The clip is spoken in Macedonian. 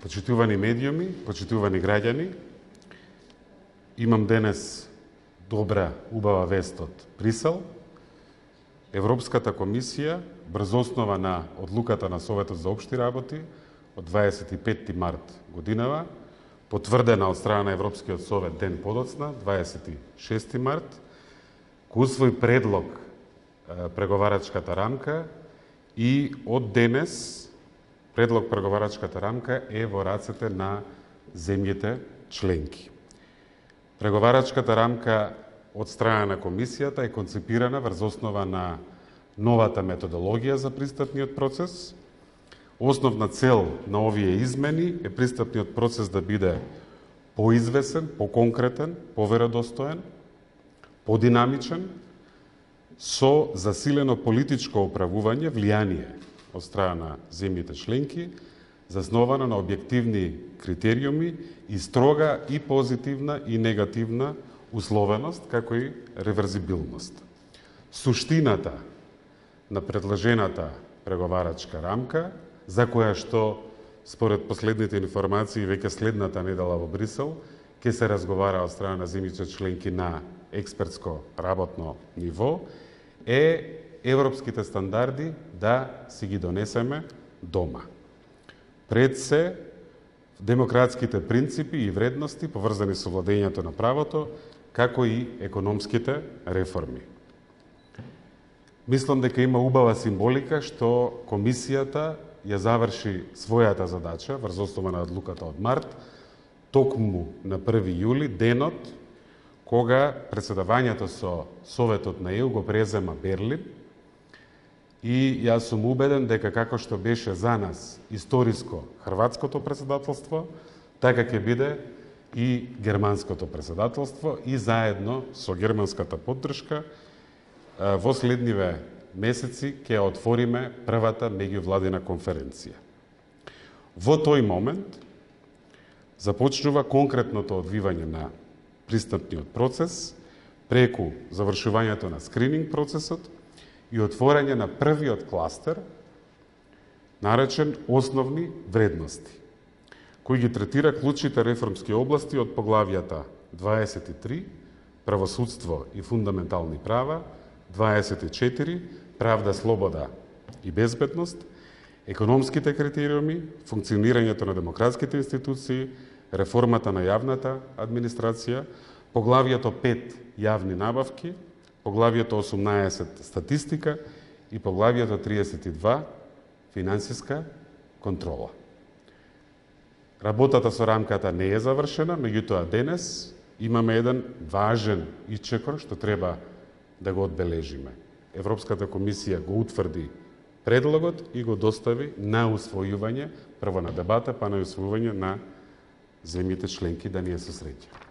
Почитувани медиуми, почитувани граѓани, имам денес добра, убава вест од Брисел. Европската комисија, врз основа на одлуката на Советот за општи работи од 25 март годинава, потврдена од страна на Европскиот совет ден подоцна, 26 март, кој усвои предлог преговарачката рамка и од денес предлог преговарачката рамка е во рацете на земјите членки. Преговарачката рамка од страна на комисијата е концепирана врз основа на новата методологија за пристапниот процес. Основна цел на овие измени е пристапниот процес да биде поизвесен, поконкретен, поверодостоен, подинамичен, со засилено политичко управување, влијание од страна на земјите членки, заснована на објективни критериуми и строга и позитивна и негативна условеност, како и реверзибилност. Суштината на предложената преговарачка рамка, за која што, според последните информации, веќе следната недела во Брисел, ќе се разговара од страна на земјите членки на експертско работно ниво, е европските стандарди да си ги донесеме дома. Пред се, демократските принципи и вредности поврзани со владењето на правото, како и економските реформи. Мислам дека има убава символика што комисијата ја заврши својата задача врз основа на одлуката од март, токму на 1 јули, денот кога претседавањето со Советот на ЕУ го презема Берлин. И јас сум убеден дека како што беше за нас историско хрватското претседателство, така ќе биде и германското претседателство и заедно со германската поддршка во следниве месеци ќе отвориме првата меѓувладина конференција. Во тој момент започнува конкретното одвивање на пристапниот процес преку завршувањето на скрининг процесот и отворање на првиот кластер, наречен основни вредности, кој ги третира клучните реформски области од поглавјата 23, правосудство и фундаментални права, 24, правда, слобода и безбедност, економските критериуми, функционирањето на демократските институции, реформата на јавната администрација, поглавјето 5, јавни набавки, поглавјето 18, статистика и поглавјето 32, финансиска контрола. Работата со рамката не е завршена, меѓутоа денес имаме еден важен ичекор што треба да го одбележиме. Европската комисија го утврди предлогот и го достави на усвојување, прво на дебата, па на усвојување на земјите членки, да ни е со среќа.